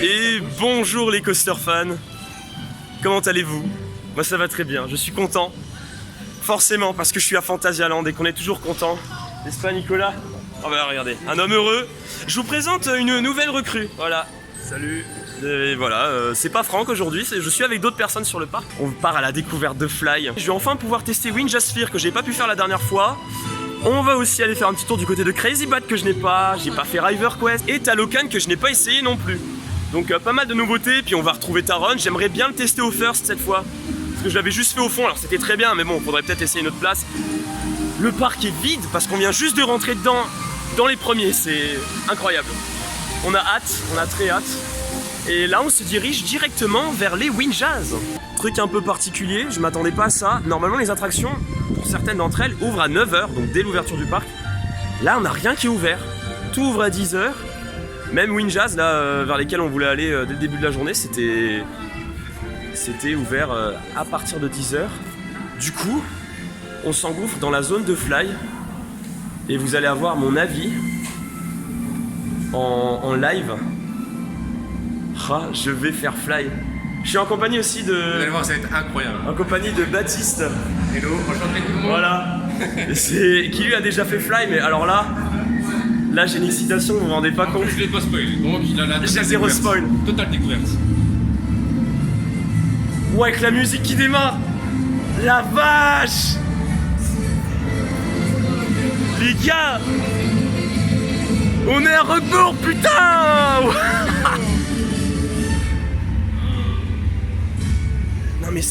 Et bonjour les coaster fans. Comment allez-vous? Moi ça va très bien, je suis content. Forcément parce que je suis à Phantasialand et qu'on est toujours content. N'est-ce pas Nicolas? Oh bah regardez, un homme heureux. Je vous présente une nouvelle recrue. Voilà. Salut. Et voilà, c'est pas Franck aujourd'hui, je suis avec d'autres personnes sur le parc. On part à la découverte de Fly. Je vais enfin pouvoir tester Winjasphere que j'ai pas pu faire la dernière fois. On va aussi aller faire un petit tour du côté de Crazy Bat que je n'ai pas. J'ai pas fait River Quest. Et Talocan que je n'ai pas essayé non plus. Donc pas mal de nouveautés, puis on va retrouver Taron. J'aimerais bien le tester au first cette fois. Parce que je l'avais juste fait au fond, alors c'était très bien, mais bon, faudrait peut-être essayer une autre place. Le parc est vide parce qu'on vient juste de rentrer dedans dans les premiers, c'est incroyable. On a hâte, on a très hâte. Et là on se dirige directement vers les Winjaz. Truc un peu particulier, je m'attendais pas à ça. Normalement les attractions, pour certaines d'entre elles, ouvrent à 9 h, donc dès l'ouverture du parc. Là on n'a rien qui est ouvert. Tout ouvre à 10 h. Même Winjaz, là, vers lesquels on voulait aller dès le début de la journée, c'était ouvert à partir de 10 h. Du coup, on s'engouffre dans la zone de Fly. Et vous allez avoir mon avis en live. Ah, je vais faire Fly. Je suis en compagnie aussi de... Vous allez voir, ça va être incroyable. En compagnie de Baptiste. Hello, enchanté tout le monde. Voilà. Qui lui a déjà fait Fly, mais alors là j'ai une excitation, vous vous rendez pas compte. Je l'ai pas spoil, donc il a la J'ai zéro spoil. Totale découverte. Ouais, avec la musique qui démarre. La vache. Les gars, on est à rebours, putain. Non mais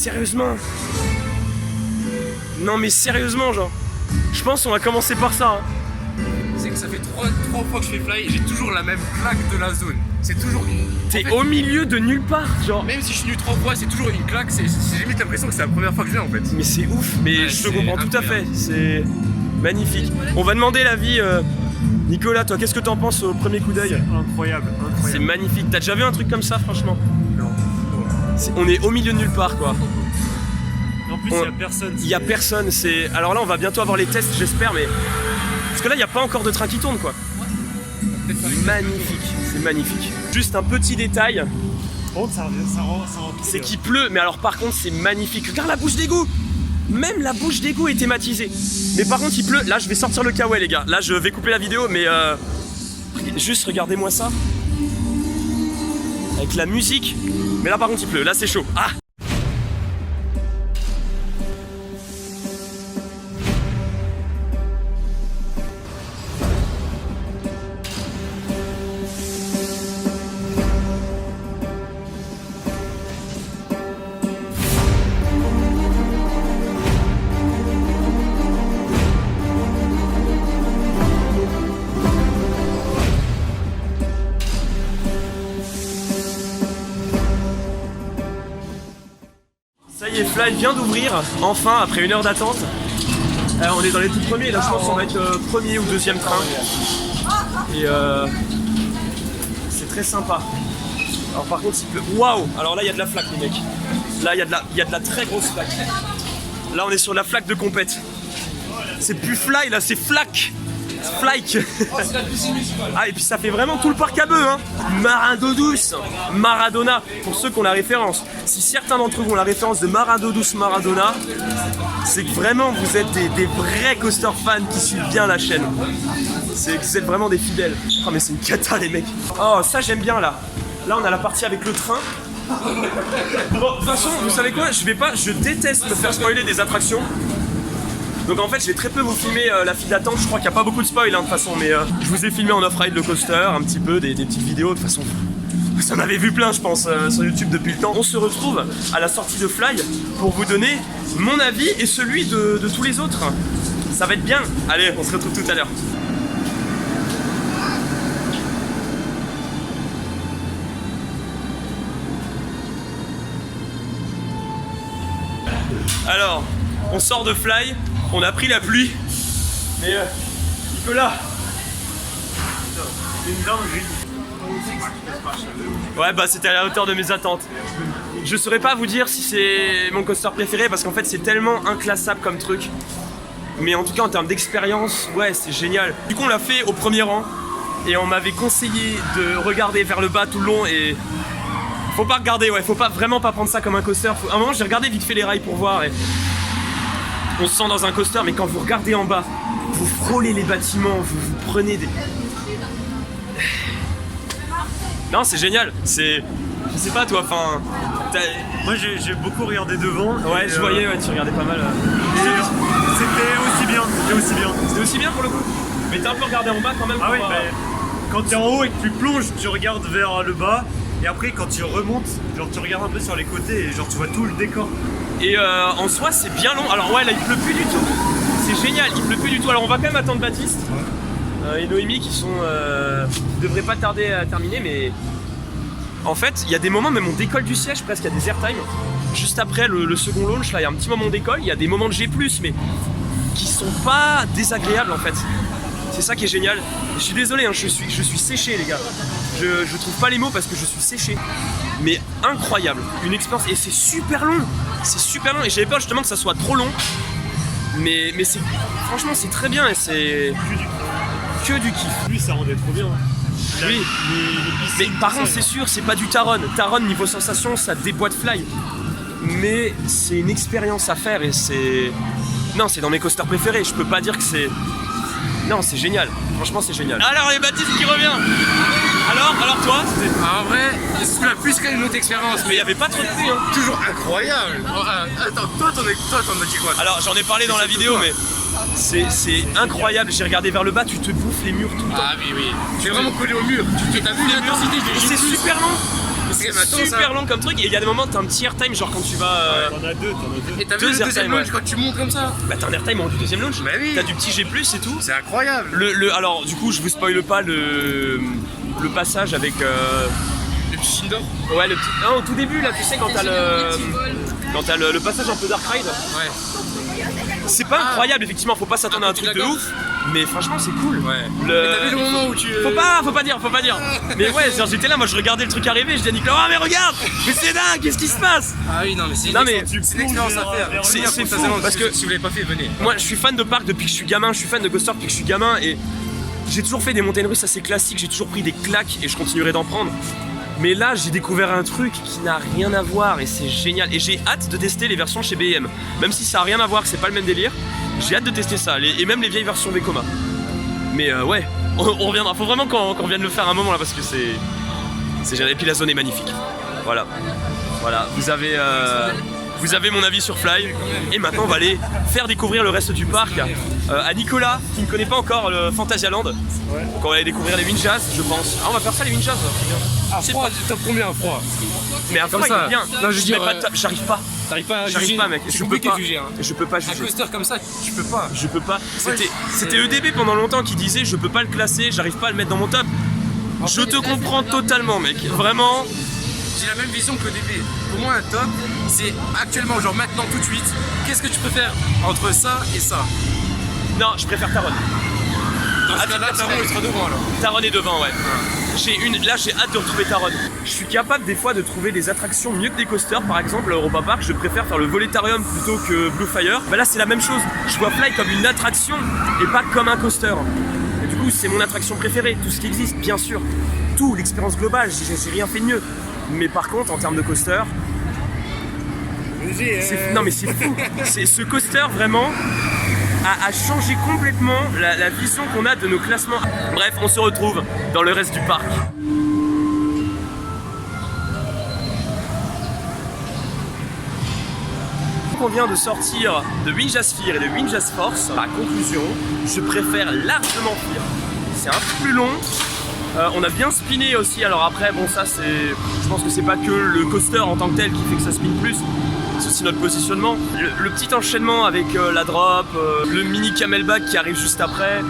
sérieusement genre, je pense qu'on va commencer par ça hein. C'est que ça fait trois fois que je fais Fly et j'ai toujours la même claque de la zone. C'est toujours... T'es au milieu de nulle part, genre. Même si je suis venu 3 fois, c'est toujours une claque, j'ai limite l'impression que c'est la première fois que je viens en fait. Mais c'est ouf, mais Ouais, je te comprends tout à fait, incroyable. c'est magnifique. On va demander l'avis, Nicolas, toi qu'est-ce que t'en penses au premier coup d'œil? Incroyable, C'est incroyable. magnifique, t'as déjà vu un truc comme ça franchement? Non. On est au milieu de nulle part quoi. En plus, il n'y a personne. Il y a personne, c'est... Alors là on va bientôt avoir les tests j'espère, mais... Parce que là il n'y a pas encore de train qui tourne quoi. Magnifique, c'est magnifique. Juste un petit détail, Par contre, ça rend c'est qu'il pleut, mais alors par contre c'est magnifique. Regarde la bouche d'égout. Même la bouche d'égout est thématisée. Mais par contre il pleut, là je vais sortir le kawaii les gars. Là je vais couper la vidéo, mais juste regardez-moi ça. Avec la musique. Mais là par contre il pleut, là c'est chaud. Ah! Ça y est, Fly vient d'ouvrir, enfin, après 1 heure d'attente. On est dans les tout premiers, là je pense qu'on va être premier ou deuxième train. Et c'est très sympa. Alors par contre, il pleut. Waouh! Alors là, il y a de la flaque, les mecs. Là, il y a de la très grosse flaque. Là, on est sur la flaque de compète. C'est plus Fly, là, c'est flaque. Flake. Ah et puis ça fait vraiment tout le parc à bœuf hein. Marin d'eau douce, Maradona, pour ceux qui ont la référence. Si certains d'entre vous ont la référence de Marin d'eau douce Maradona, c'est que vraiment vous êtes des vrais coaster fans qui suivent bien la chaîne. C'est que vous êtes vraiment des fidèles. Oh mais c'est une cata les mecs. Oh ça j'aime bien là. Là on a la partie avec le train. Bon de toute façon vous savez quoi, je déteste me faire spoiler des attractions. Donc en fait je vais très peu vous filmer la file d'attente, je crois qu'il n'y a pas beaucoup de spoil hein, de toute façon, mais je vous ai filmé en off-ride le coaster, un petit peu, des petites vidéos, de toute façon vous en avez vu plein je pense sur YouTube depuis le temps. On se retrouve à la sortie de Fly pour vous donner mon avis et celui de tous les autres. Ça va être bien, allez on se retrouve tout à l'heure. Alors, on sort de Fly. On a pris la pluie, mais Nicolas. Ouais bah c'était à la hauteur de mes attentes. Je saurais pas vous dire si c'est mon coaster préféré parce qu'en fait c'est tellement inclassable comme truc. Mais en tout cas en termes d'expérience, ouais c'est génial. Du coup on l'a fait au premier rang. et on m'avait conseillé de regarder vers le bas tout le long et faut pas regarder, ouais, faut pas vraiment pas prendre ça comme un coaster. À un moment j'ai regardé vite fait les rails pour voir et on se sent dans un coaster, mais quand vous regardez en bas, vous frôlez les bâtiments, vous prenez des... Non, c'est génial, c'est... Je sais pas toi, enfin... Moi j'ai beaucoup regardé devant. Ouais, je voyais, ouais, tu regardais pas mal. C'était aussi bien. C'était aussi bien pour le coup. Mais t'as un peu regardé en bas quand même. Ah pour, ouais, quand t'es en haut et que tu plonges, tu regardes vers le bas. Et après quand tu remontes, genre tu regardes un peu sur les côtés et genre tu vois tout le décor. Et en soi c'est bien long. Alors ouais, là il pleut plus du tout. C'est génial, il pleut plus du tout. Alors on va quand même attendre Baptiste et Noémie qui sont qui devraient pas tarder à terminer, mais en fait il y a des moments même on décolle du siège presque, il y a des airtime. Juste après le second launch, là il y a un petit moment on décolle, il y a des moments de G+, mais qui sont pas désagréables en fait. C'est ça qui est génial. Je suis désolé, hein, je suis séché les gars. Je trouve pas les mots parce que je suis séché. Mais incroyable, une expérience, et c'est super long. C'est super long et j'avais peur justement que ça soit trop long. Mais c'est, franchement c'est très bien et c'est que du kiff. Lui ça rendait trop bien. Oui, mais par contre c'est sûr, c'est pas du Taron. Taron niveau sensation ça déboîte Fly. Mais c'est une expérience à faire et c'est... Non, c'est dans mes coasters préférés, je peux pas dire que c'est... Non, c'est génial, franchement c'est génial. Alors les Baptiste qui revient. Alors toi En vrai, c'est la plus qu'une autre expérience. Mais il y avait pas trop de pluie hein. Toujours incroyable. Oh, attends, toi t'en as dit quoi? Alors j'en ai parlé dans la vidéo mais c'est incroyable, j'ai regardé vers le bas, tu te bouffes les murs tout le temps. Ah oui. C'est vraiment collé au mur. T'as vu l'intensité de C'est super long. C'est super long comme truc et il y a des moments t'as un petit airtime genre quand tu vas... T'en as deux. Et t'as vu le deuxième launch quand tu montes comme ça? Bah t'as un airtime du deuxième launch. Bah oui. T'as du petit G+, et tout. C'est incroyable. Alors du coup je vous spoile pas le passage avec... Le petit indoor. Ouais, le petit... Non, au tout début là, tu sais quand t'as le passage un peu Dark Ride. Ouais. C'est pas incroyable effectivement, faut pas s'attendre à un truc de ouf. Mais franchement c'est cool. Ouais. T'as vu le moment où tu... Faut pas dire. Mais ouais, j'étais là, moi je regardais le truc arriver, je dis à Nicolas, ah mais regarde, mais c'est dingue, qu'est-ce qui se passe? Ah oui, non mais c'est une expérience à faire. C'est fou parce que si vous l'avez pas fait, venez. Moi je suis fan de parc depuis que je suis gamin, je suis fan de coaster depuis que je suis gamin et j'ai toujours fait des montagnes russes assez classiques, j'ai toujours pris des claques et je continuerai d'en prendre. Mais là j'ai découvert un truc qui n'a rien à voir et c'est génial. Et j'ai hâte de tester les versions chez BM. Même si ça a rien à voir, que c'est pas le même délire, j'ai hâte de tester ça. Et même les vieilles versions Vekoma. Mais ouais, on reviendra. Faut vraiment qu'on revienne le faire un moment là parce que c'est génial. Et puis la zone est magnifique. Voilà. Vous avez mon avis sur Fly. Et maintenant on va aller faire découvrir le reste du parc à Nicolas qui ne connaît pas encore le Phantasialand. Ouais. Donc on va aller découvrir les Windjazz je pense. Ah on va faire ça les Windjazz. Ah froid, top combien à froid? Mais un froid il est bien. Non, je dis, j'arrive pas. T'arrives pas à juger. J'arrive pas mec. Je peux pas juger. Je peux pas Un juger. coaster comme ça, tu peux pas. Je peux pas. C'était EDB pendant longtemps qui disait je peux pas le classer, j'arrive pas à le mettre dans mon top. Je te comprends totalement mec. Vraiment. J'ai la même vision que EDB. Pour moi un top, c'est actuellement, genre maintenant tout de suite, qu'est-ce que tu préfères entre ça et ça? Non, je préfère Taron. Dans ce cas-là, Taron il sera devant alors. Taron est devant, ouais. Là, j'ai hâte de retrouver Taron. Je suis capable des fois de trouver des attractions mieux que des coasters. Par exemple, à Europa Park, je préfère faire le Voletarium plutôt que Blue Fire. Bah là, c'est la même chose. Je vois Fly comme une attraction et pas comme un coaster. Et du coup, c'est mon attraction préférée. Tout ce qui existe, bien sûr. Tout, l'expérience globale, j'ai rien fait de mieux. Mais par contre, en termes de coaster, non mais c'est fou. Ce coaster vraiment a changé complètement la vision qu'on a de nos classements. Bref, on se retrouve dans le reste du parc. On vient de sortir de Windjazz Fear et de Windjazz Force. Par conclusion, je préfère largement Fear. C'est un peu plus long. On a bien spiné aussi, alors après bon ça c'est... Je pense que c'est pas que le coaster en tant que tel qui fait que ça spinne plus, c'est aussi notre positionnement. Le petit enchaînement avec la drop, le mini camelback qui arrive juste après,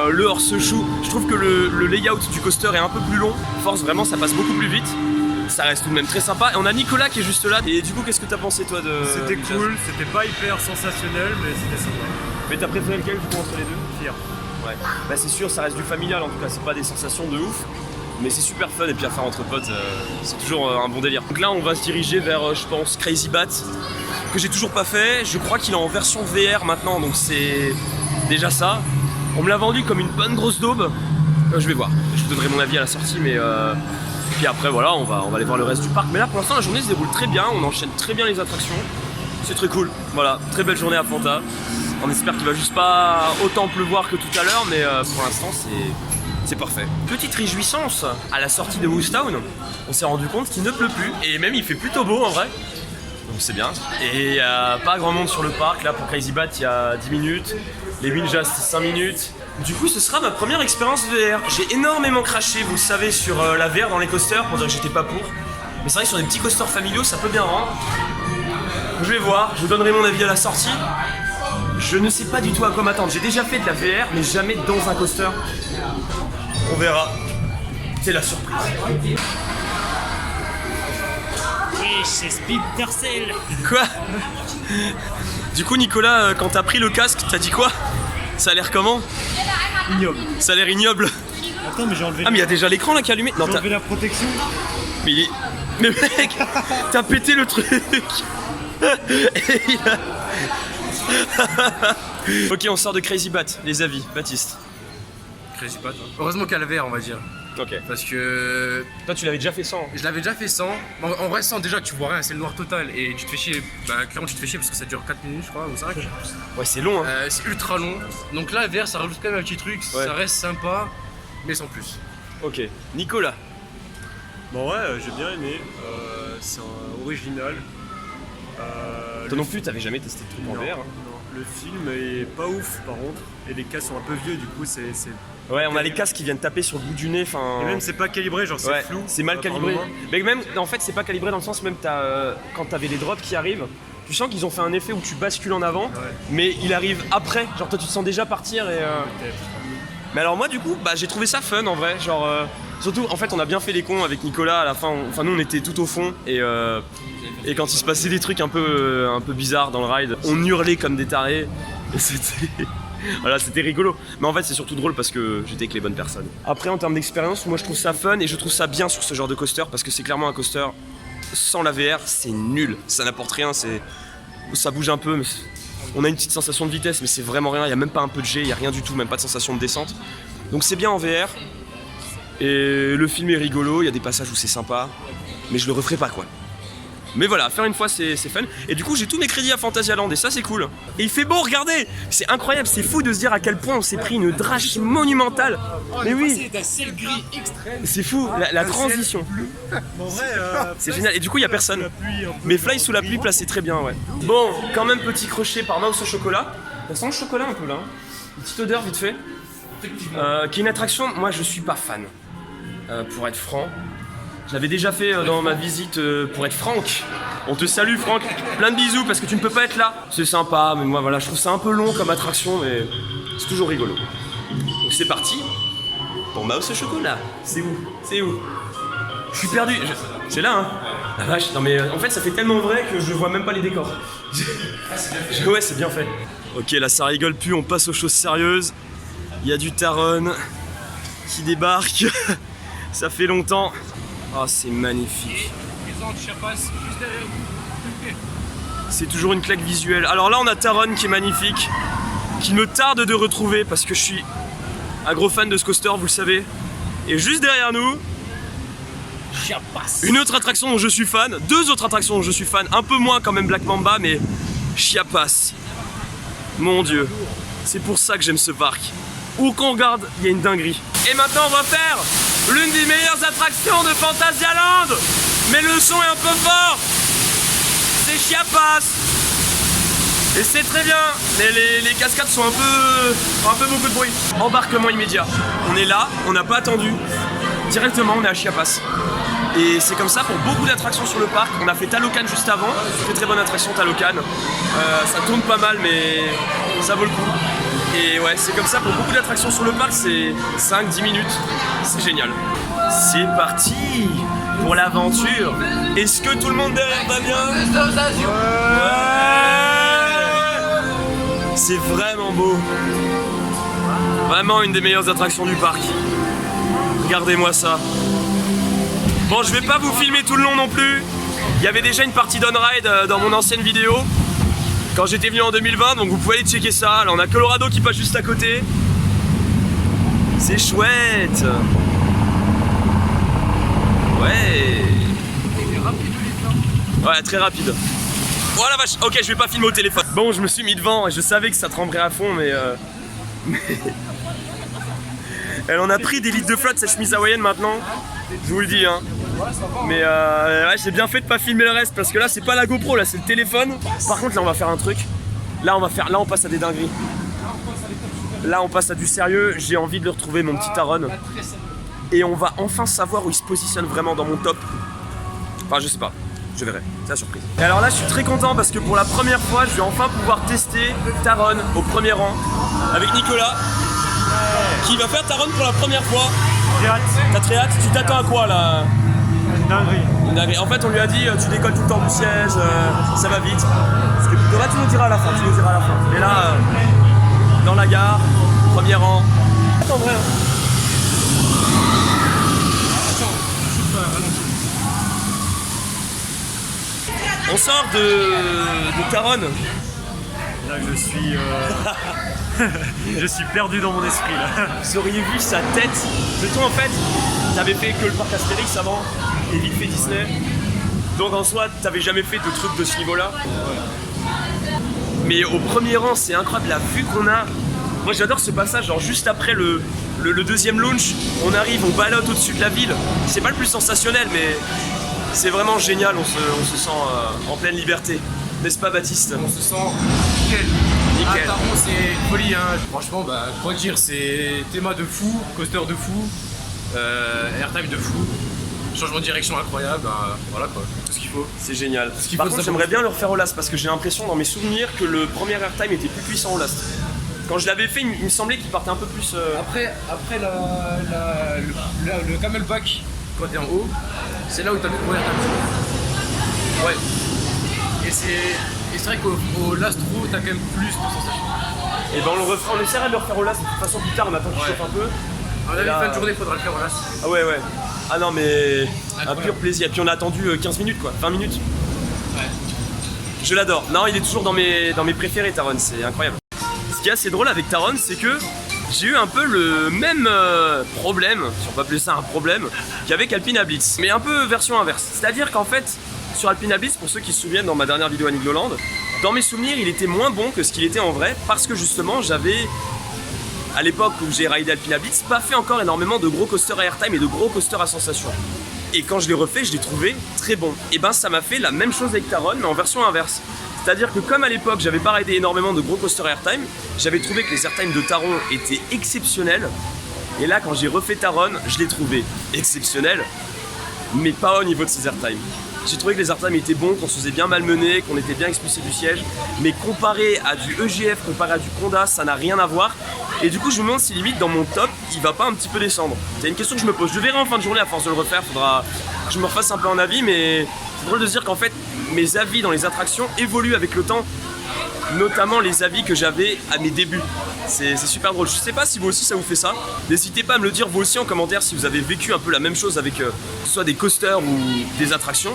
le horse-shoe, je trouve que le layout du coaster est un peu plus long. Force vraiment ça passe beaucoup plus vite, ça reste tout de même très sympa. Et on a Nicolas qui est juste là, et du coup qu'est-ce que t'as pensé toi de... C'était cool, c'était pas hyper sensationnel mais c'était sympa. Mais t'as préféré lequel du coup entre les deux? Fier. Ouais. Bah c'est sûr, ça reste du familial en tout cas, c'est pas des sensations de ouf, mais c'est super fun et puis à faire entre potes, c'est toujours un bon délire. Donc là on va se diriger vers, je pense, Crazy Bat, que j'ai toujours pas fait. Je crois qu'il est en version VR maintenant, donc c'est déjà ça. On me l'a vendu comme une bonne grosse daube, Je vais voir, je vous donnerai mon avis à la sortie, mais puis après voilà, on va aller voir le reste du parc. Mais là pour l'instant la journée se déroule très bien, on enchaîne très bien les attractions. C'est très cool, voilà, très belle journée à Fanta. On espère qu'il va juste pas autant pleuvoir que tout à l'heure, mais pour l'instant c'est parfait. Petite réjouissance, à la sortie de Woostown, on s'est rendu compte qu'il ne pleut plus. Et même il fait plutôt beau en vrai. Donc c'est bien. Et il n'y a pas grand monde sur le parc, là pour Crazy Bat il y a 10 minutes. Les Ninjas c'est 5 minutes. Du coup ce sera ma première expérience VR. J'ai énormément craché, vous le savez, sur la VR dans les coasters pour dire que j'étais pas pour. Mais c'est vrai que sur des petits coasters familiaux ça peut bien rendre. Je vais voir, je vous donnerai mon avis à la sortie. Je ne sais pas du tout à quoi m'attendre. J'ai déjà fait de la VR, mais jamais dans un coaster. On verra. C'est la surprise. Oui, c'est Splinter Cell. Quoi? Du coup, Nicolas, quand t'as pris le casque, t'as dit quoi? Ça a l'air comment? Ignoble. Ça a l'air ignoble. Attends, mais j'ai enlevé. Ah, mais il y a déjà l'écran là qui est allumé. Non, J'ai t'as. enlevé la protection. Mais il est. Mais mec, t'as pété le truc. Et il a... Ok, on sort de Crazy Bat, les avis, Baptiste. Crazy Bat. Heureusement qu'elle a VR, on va dire. Ok. Parce que Toi, tu l'avais déjà fait sans. je l'avais déjà fait sans. En vrai, sans déjà, tu vois rien, c'est le noir total. Et tu te fais chier. Bah, clairement, tu te fais chier parce que ça dure 4 minutes, je crois, ou 5. Ouais, c'est long, hein. C'est ultra long. Donc là, VR, ça rajoute quand même un petit truc. Ouais. Ça reste sympa, mais sans plus. Ok. Nicolas. Bon, ouais, j'ai bien aimé. C'est un original. Toi non plus, t'avais jamais testé de truc en Non, VR. Hein. non. Le film est pas ouf par contre. Et les casques sont un peu vieux, du coup, c'est. Ouais, on a les casques qui viennent taper sur le bout du nez. Enfin. Et même, c'est pas calibré, genre, c'est Ouais, flou. c'est mal par calibré. moment. Mais même, en fait, c'est pas calibré dans le sens même quand t'avais les drops qui arrivent, tu sens qu'ils ont fait un effet où tu bascules en avant, Ouais. mais il arrive après. Genre toi, tu te sens déjà partir et. Peut-être. Mais alors moi, du coup, bah j'ai trouvé ça fun en vrai. Genre, surtout, en fait, on a bien fait les cons avec Nicolas. À la fin, enfin nous, on était tout au fond et quand il se passait des trucs un peu bizarres dans le ride, on hurlait comme des tarés. Et c'était. Voilà, c'était rigolo. Mais en fait, c'est surtout drôle parce que j'étais avec les bonnes personnes. Après, en termes d'expérience, moi je trouve ça fun et je trouve ça bien sur ce genre de coaster parce que c'est clairement un coaster sans la VR, c'est nul. Ça n'apporte rien, ça bouge un peu, mais on a une petite sensation de vitesse, mais c'est vraiment rien. Il n'y a même pas un peu de jet, il n'y a rien du tout, même pas de sensation de descente. Donc c'est bien en VR. Et le film est rigolo, il y a des passages où c'est sympa, mais je le referai pas quoi. Mais voilà, faire une fois c'est fun. Et du coup j'ai tous mes crédits à Fantasyland et ça c'est cool. Et il fait beau, regardez. C'est incroyable, c'est fou de se dire à quel point on s'est pris une drache monumentale. Mais oui, C'est un ciel gris extrême. c'est fou, la transition. En vrai, C'est génial. Et du coup il y a personne. Mais Fly sous la pluie placé très bien, ouais. Bon, quand même petit crochet par Mouse au chocolat. Ça sent le chocolat un peu là. Une petite odeur vite fait. Qui est une attraction, moi je suis pas fan. Pour être franc. Je l'avais déjà fait dans ma visite pour être Franck. On te salue Franck, plein de bisous parce que tu ne peux pas être là. C'est sympa, mais moi voilà, je trouve ça un peu long comme attraction, mais c'est toujours rigolo. Donc c'est parti pour Mouse au chocolat. C'est où? C'est où? Je suis perdu. C'est là, hein? La vache, non mais en fait ça fait tellement vrai que je vois même pas les décors. Ouais, c'est bien fait. Ok, là ça rigole plus, on passe aux choses sérieuses. Il y a du Taron qui débarque. Ça fait longtemps. Oh, c'est magnifique. C'est toujours une claque visuelle. Alors là, on a Taron qui est magnifique, qui me tarde de retrouver parce que je suis un gros fan de ce coaster, vous le savez. Et juste derrière nous, une autre attraction dont je suis fan, deux autres attractions dont je suis fan, un peu moins quand même Black Mamba, mais Chiapas. Mon Dieu, c'est pour ça que j'aime ce parc. Où qu'on regarde, il y a une dinguerie. Et maintenant, on va faire l'une des meilleures attractions de Fantasyland. Mais le son est un peu fort. C'est Chiapas. Et c'est très bien. Mais les cascades sont un peu beaucoup de bruit. Embarquement immédiat. On est là, on n'a pas attendu. Directement, on est à Chiapas. Et c'est comme ça pour beaucoup d'attractions sur le parc. On a fait Talocan juste avant. Très bonne attraction Talocan. Ça tourne pas mal, mais ça vaut le coup. Et ouais, c'est comme ça pour beaucoup d'attractions sur le parc, c'est 5-10 minutes, c'est génial. C'est parti pour l'aventure. Est-ce que tout le monde derrière va bien? Ouais. C'est vraiment beau. Vraiment une des meilleures attractions du parc. Regardez-moi ça. Bon, je vais pas vous filmer tout le long non plus. Il y avait déjà une partie d'on-ride dans mon ancienne vidéo. Quand j'étais venu en 2020, donc vous pouvez aller checker ça. Là on a Colorado qui passe juste à côté. C'est chouette. Ouais. Ouais, très rapide. Oh la vache, ok, je vais pas filmer au téléphone. Bon, je me suis mis devant et je savais que ça tremblerait à fond, mais elle en a pris des litres de flotte, cette chemise hawaïenne maintenant. Je vous le dis, hein. Mais ouais, j'ai bien fait de pas filmer le reste parce que là, c'est pas la GoPro, là, c'est le téléphone. Par contre, là, on va faire un truc. Là, on passe à des dingueries. Là, on passe à du sérieux. J'ai envie de le retrouver, mon petit Taron. Et on va enfin savoir où il se positionne vraiment dans mon top. Enfin, je sais pas. Je verrai, c'est la surprise. Et alors là, je suis très content parce que pour la première fois, je vais enfin pouvoir tester Taron au premier rang avec Nicolas qui va faire Taron pour la première fois. J'ai hâte. T'as très hâte? Tu t'attends à quoi là? Une dinguerie. Une dinguerie. En fait, on lui a dit tu décolles tout le temps du siège, ça va vite. Parce que plutôt là, tu nous diras à la fin. Et là, dans la gare, premier rang. Attends, vrai. On sort de Taron. Là, je suis je suis perdu dans mon esprit là. Vous auriez vu sa tête. De toi en fait, t'avais fait que le parc Astérix avant et vite fait Disney. Donc en soi, t'avais jamais fait de trucs de ce niveau-là. Mais au premier rang, c'est incroyable la vue qu'on a. Moi j'adore ce passage, genre juste après le deuxième launch, on arrive, on ballotte au-dessus de la ville. C'est pas le plus sensationnel, mais c'est vraiment génial, on se sent en pleine liberté. N'est-ce pas Baptiste? On se sent nickel. Nickel. Ah, Taron, c'est une folie, hein. Franchement, bah, quoi dire, c'est théma de fou, coaster de fou, airtime de fou, changement de direction incroyable, bah, voilà quoi, tout ce qu'il faut. C'est génial. qu'il Par faut contre, savoir. j'aimerais bien le refaire au last parce que j'ai l'impression dans mes souvenirs que le premier airtime était plus puissant au last. Quand je l'avais fait, il me semblait qu'il partait un peu plus. Après le camelback, quand t'es en haut, c'est là où t'as le premier airtime. Ouais. Et c'est vrai qu'au last row, t'as quand même plus de sensations. Et ben on essaiera de le refaire au last de toute façon plus tard, on attend qu'il chauffe un peu. À la là, fin de journée, faudra le faire au last. Ah ouais. Ah non mais un Incroyable. pur plaisir. Et puis on a attendu 15 minutes quoi, 20 minutes. Ouais. Je l'adore. Non, il est toujours dans mes préférés Taron, c'est incroyable. Ce qui est assez drôle avec Taron, c'est que j'ai eu un peu le même problème, si on peut appeler ça un problème, qu'avec Alpina Blitz. Mais un peu version inverse. C'est-à-dire qu'en fait, sur Alpina Blitz, pour ceux qui se souviennent dans ma dernière vidéo à Nigloland, dans mes souvenirs, il était moins bon que ce qu'il était en vrai, parce que justement, j'avais, à l'époque où j'ai raidé Alpina Blitz, pas fait encore énormément de gros coasters à airtime et de gros coasters à sensation. Et quand je l'ai refait, je l'ai trouvé très bon. Et ben ça m'a fait la même chose avec Taron, mais en version inverse. C'est-à-dire que comme à l'époque, j'avais pas raidé énormément de gros coasters airtime, j'avais trouvé que les airtime de Taron étaient exceptionnels. Et là, quand j'ai refait Taron, je l'ai trouvé exceptionnel, mais pas au niveau de ses airtime. J'ai trouvé que les airtime étaient bons, qu'on se faisait bien malmener, qu'on était bien expulsé du siège, mais comparé à du EGF, comparé à du Conda, ça n'a rien à voir. Et du coup, je me demande si limite dans mon top, il va pas un petit peu descendre. C'est une question que je me pose. Je verrai en fin de journée à force de le refaire, faudra que je me refasse un peu en avis, mais c'est drôle de se dire qu'en fait, mes avis dans les attractions évoluent avec le temps, notamment les avis que j'avais à mes débuts. C'est super drôle. Je sais pas si vous aussi ça vous fait ça. N'hésitez pas à me le dire vous aussi en commentaire si vous avez vécu un peu la même chose avec que ce soit des coasters ou des attractions.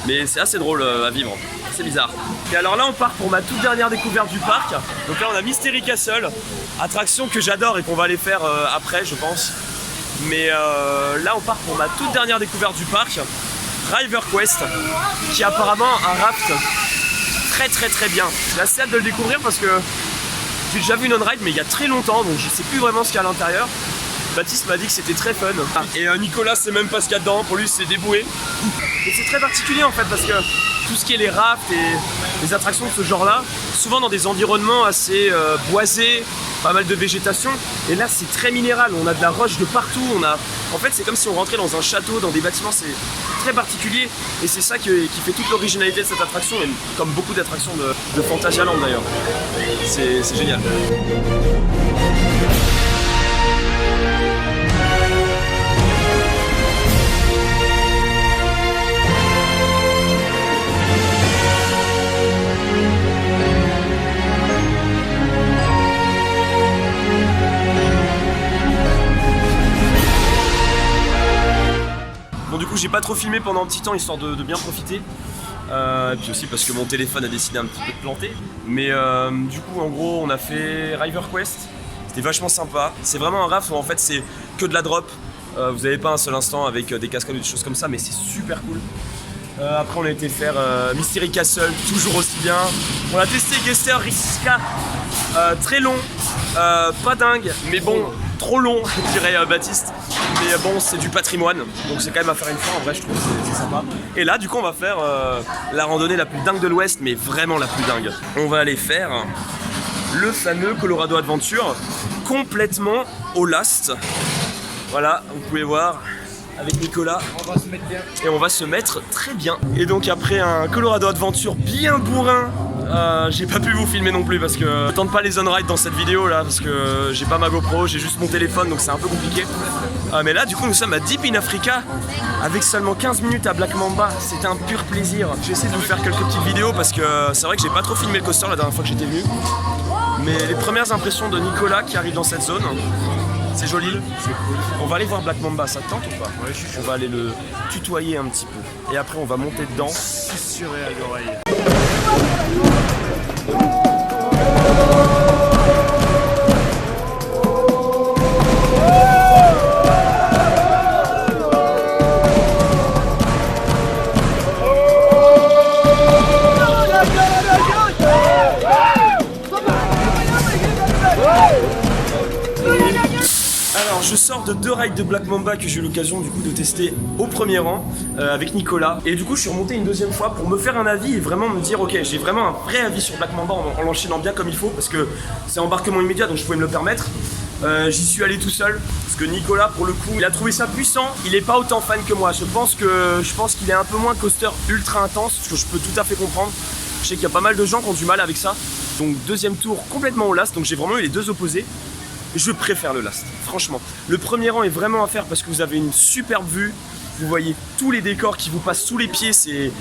Mais c'est assez drôle à vivre. C'est bizarre. Et alors là on part pour ma toute dernière découverte du parc. Donc là on a Mystery Castle, attraction que j'adore et qu'on va aller faire après je pense. Mais là on part pour ma toute dernière découverte du parc, River Quest, qui est apparemment un raft très bien. J'ai assez hâte de le découvrir parce que j'ai déjà vu une on-ride mais il y a très longtemps donc je sais plus vraiment ce qu'il y a à l'intérieur. Baptiste m'a dit que c'était très fun. Et Nicolas sait même pas ce qu'il y a dedans, pour lui c'est déboué. Et c'est très particulier en fait parce que tout ce qui est les rafts et les attractions de ce genre là, souvent dans des environnements assez boisés, pas mal de végétation. Et là c'est très minéral, on a de la roche de partout, en fait c'est comme si on rentrait dans un château, dans des bâtiments, c'est très particulier. Et c'est ça qui fait toute l'originalité de cette attraction, et comme beaucoup d'attractions de Phantasialand d'ailleurs. C'est génial. Bon du coup j'ai pas trop filmé pendant un petit temps histoire de bien profiter. Et puis aussi parce que mon téléphone a décidé un petit peu de planter. Mais du coup en gros on a fait River Quest. C'était vachement sympa. C'est vraiment un RAF où en fait c'est que de la drop. Vous n'avez pas un seul instant avec des cascades ou des choses comme ça, mais c'est super cool. Après on a été faire Mystery Castle, toujours aussi bien. On a testé Gester Riska, très long, pas dingue, mais bon, trop long, dirait Baptiste. Mais bon, c'est du patrimoine, donc c'est quand même à faire une fois, en vrai je trouve que c'est sympa. Et là du coup on va faire la randonnée la plus dingue de l'Ouest, mais vraiment la plus dingue. On va aller faire le fameux Colorado Adventure, complètement au last. Voilà, vous pouvez voir. Avec Nicolas, On va se mettre bien. et on va se mettre très bien. Et donc après un Colorado Adventure bien bourrin, j'ai pas pu vous filmer non plus parce que je tente pas les on-ride dans cette vidéo là parce que j'ai pas ma GoPro, j'ai juste mon téléphone donc c'est un peu compliqué. Mais là du coup nous sommes à Deep in Africa avec seulement 15 minutes à Black Mamba, c'était un pur plaisir. J'ai essayé de vous faire quelques petites vidéos parce que c'est vrai que j'ai pas trop filmé le coaster la dernière fois que j'étais venu. Mais les premières impressions de Nicolas qui arrive dans cette zone, c'est joli, c'est cool. On va aller voir Black Mamba, ça te tente ou pas? Ouais, je suis chaud. On va aller le tutoyer un petit peu. Et après on va monter dedans. Susurré à l'oreille. Alors je sors de 2 rides de Black Mamba que j'ai eu l'occasion du coup de tester au premier rang avec Nicolas. Et du coup je suis remonté une deuxième fois pour me faire un avis et vraiment me dire ok, j'ai vraiment un vrai avis sur Black Mamba en l'enchaînant bien comme il faut parce que c'est embarquement immédiat donc je pouvais me le permettre. J'y suis allé tout seul parce que Nicolas pour le coup il a trouvé ça puissant, il est pas autant fan que moi. Je pense qu'il est un peu moins coaster ultra intense, ce que je peux tout à fait comprendre. Je sais qu'il y a pas mal de gens qui ont du mal avec ça. Donc deuxième tour complètement au last, donc j'ai vraiment eu les deux opposés. Je préfère le last, franchement. Le premier rang est vraiment à faire parce que vous avez une superbe vue. Vous voyez tous les décors qui vous passent sous les pieds, c'est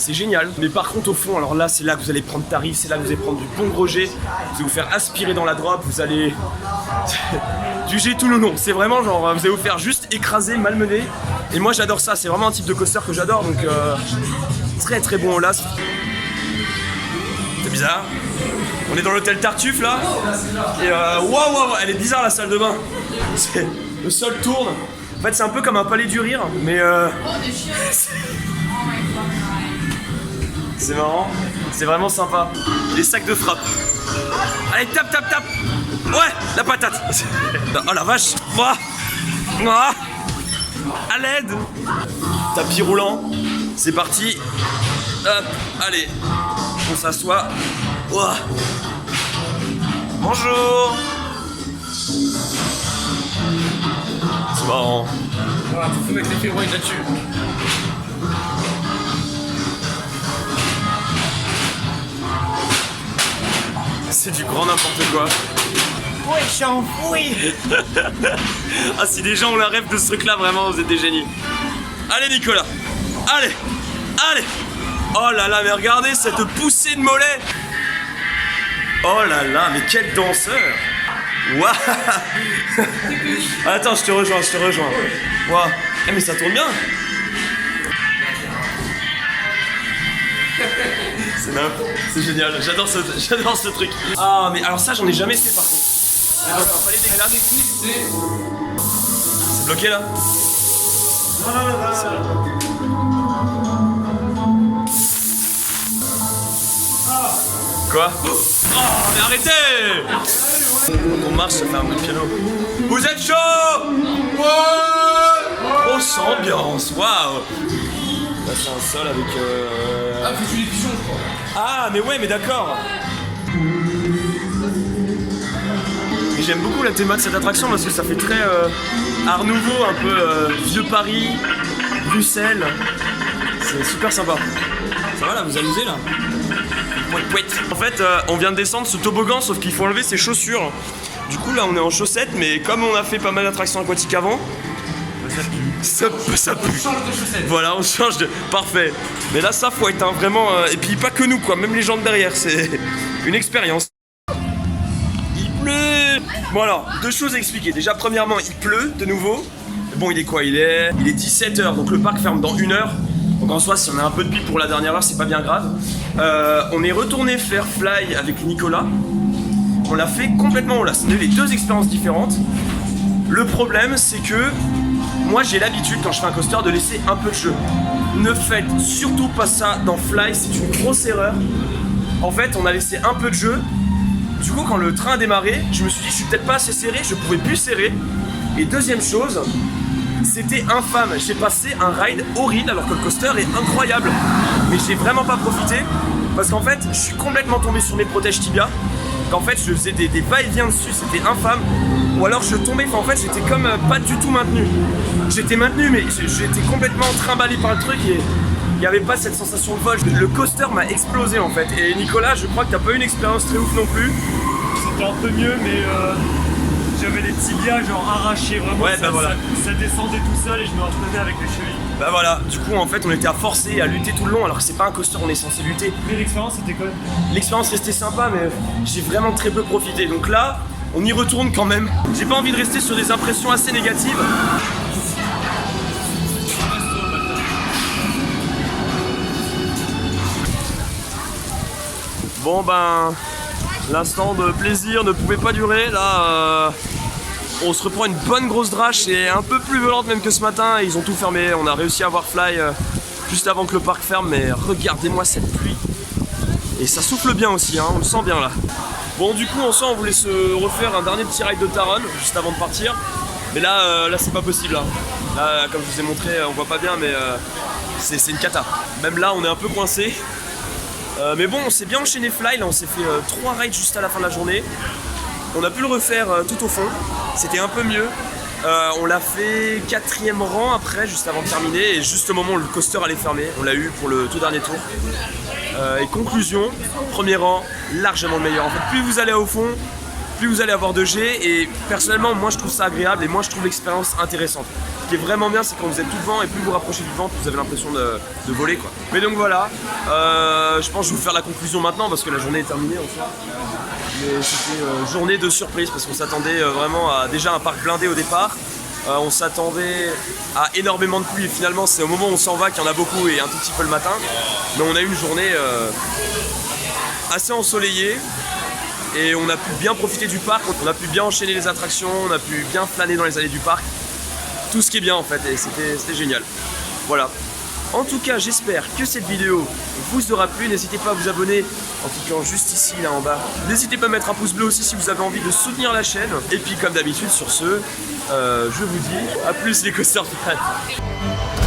génial. Mais par contre au fond, alors là c'est là que vous allez prendre tarif, c'est là que vous allez prendre du bon gros jet. Vous allez vous faire aspirer dans la drop, vous allez... du jet tout le long. C'est vraiment genre, vous allez vous faire juste écraser, malmener. Et moi j'adore ça, c'est vraiment un type de coaster que j'adore. Donc très très bon au last. C'est bizarre. On est dans l'hôtel Tartuffe là. Et waouh, elle est bizarre la salle de bain. Le sol tourne. En fait c'est un peu comme un palais du rire, mais c'est marrant. C'est vraiment sympa. Les sacs de frappe. Allez, tape. Ouais, la patate. Oh la vache. Ouah. À l'aide. Tapis roulant. C'est parti. Hop, allez. On s'assoit. Ouah. Bonjour. C'est marrant. Voilà, faut mettre les féroïdes là-dessus. C'est du grand n'importe quoi. Ouais, je suis enfoui. Ah, si des gens ont la rêve de ce truc là, vraiment vous êtes des génies. Allez Nicolas. Allez. Oh là là, mais regardez cette poussée de mollet. Oh là là, mais quel danseur. Waouh. Attends, je te rejoins. Waouh. Eh, mais ça tourne bien. C'est génial, j'adore ce truc. Ah mais alors ça j'en ai jamais fait par contre. Mais donc, on va les La technique c'est... C'est bloqué là. Quoi? Oh mais arrêtez. On marche, ça fait un bruit de piano. Vous êtes chaud? Ouais. Grosse ambiance, waouh. Là c'est un sol avec Ah, faut tuer les pigeons je crois. Ah mais ouais mais d'accord. Et j'aime beaucoup la théma de cette attraction parce que ça fait très Art Nouveau, un peu vieux Paris, Bruxelles. C'est super sympa. Ça va là, vous amusez là? En fait on vient de descendre ce toboggan sauf qu'il faut enlever ses chaussures. Du coup là on est en chaussettes mais comme on a fait pas mal d'attractions aquatiques avant, ça pue. On change de chaussettes. Voilà, on change de... Parfait. Mais là, ça, faut être vraiment... Et puis, pas que nous, quoi. Même les gens de derrière, c'est une expérience. Il pleut. Bon, alors, deux choses à expliquer. Déjà, premièrement, il pleut, de nouveau. Bon, il est quoi? Il est 17h, donc le parc ferme dans 1 heure. Donc, en soi, si on a un peu de pipe pour la dernière heure, c'est pas bien grave. On est retourné faire Fly avec Nicolas. on l'a fait complètement au las. On a eu les deux expériences différentes. Le problème, c'est que moi j'ai l'habitude quand je fais un coaster de laisser un peu de jeu. Ne faites surtout pas ça dans Fly, c'est une grosse erreur. En fait, on a laissé un peu de jeu. Du coup, quand le train a démarré, je me suis dit je suis peut-être pas assez serré, je pouvais plus serrer. Et deuxième chose, c'était infâme. J'ai passé un ride horrible alors que le coaster est incroyable. Mais j'ai vraiment pas profité parce qu'en fait, je suis complètement tombé sur mes protèges tibia. Qu'en fait, je faisais des va-et-vient dessus, c'était infâme. Ou alors je tombais, en fait, j'étais comme pas du tout maintenu. J'étais maintenu, mais j'étais complètement trimballé par le truc et il n'y avait pas cette sensation de vol. Le coaster m'a explosé en fait. Et Nicolas, je crois que t'as pas eu une expérience très ouf non plus. C'était un peu mieux, mais j'avais les tibias genre arrachés vraiment. Ouais, bah voilà. Ça descendait tout seul et je me retenais avec les chevilles. Bah voilà, du coup en fait on était à forcer à lutter tout le long alors que c'est pas un coaster, on est censé lutter. Mais l'expérience c'était quand même. L'expérience restait sympa mais j'ai vraiment très peu profité. Donc là, on y retourne quand même. J'ai pas envie de rester sur des impressions assez négatives. Bon ben, l'instant de plaisir ne pouvait pas durer. Là, on se reprend une bonne grosse drache et un peu plus violente même que ce matin. Ils ont tout fermé. On a réussi à voir Fly juste avant que le parc ferme. Mais regardez-moi cette pluie. Et ça souffle bien aussi, hein, on le sent bien là. Bon, du coup, on voulait se refaire un dernier petit ride de Taron juste avant de partir. Mais là, c'est pas possible. Hein. Là, comme je vous ai montré, on voit pas bien, mais c'est une cata. Même là, on est un peu coincé. Mais bon, on s'est bien enchaîné Fly. Là, on s'est fait 3 rides juste à la fin de la journée. On a pu le refaire tout au fond. C'était un peu mieux. On l'a fait 4e rang après, juste avant de terminer. Et juste au moment où le coaster allait fermer, on l'a eu pour le tout dernier tour. Et conclusion, premier rang, largement le meilleur. En fait, plus vous allez au fond, plus vous allez avoir de G. Et personnellement, moi je trouve ça agréable et moi je trouve l'expérience intéressante. Ce qui est vraiment bien, c'est quand vous êtes tout devant et plus vous rapprochez du vent, plus vous avez l'impression de voler quoi. Mais donc voilà, je pense que je vais vous faire la conclusion maintenant parce que la journée est terminée en soi. Mais c'était journée de surprise parce qu'on s'attendait vraiment à déjà un parc blindé au départ. On s'attendait à énormément de pluie et finalement c'est au moment où on s'en va qu'il y en a beaucoup et un tout petit peu le matin. Mais on a eu une journée assez ensoleillée et on a pu bien profiter du parc, on a pu bien enchaîner les attractions, on a pu bien flâner dans les allées du parc. Tout ce qui est bien en fait et c'était génial. Voilà. En tout cas, j'espère que cette vidéo vous aura plu. N'hésitez pas à vous abonner en cliquant juste ici, là en bas. N'hésitez pas à mettre un pouce bleu aussi si vous avez envie de soutenir la chaîne. Et puis comme d'habitude, sur ce, je vous dis à plus les coaster fans.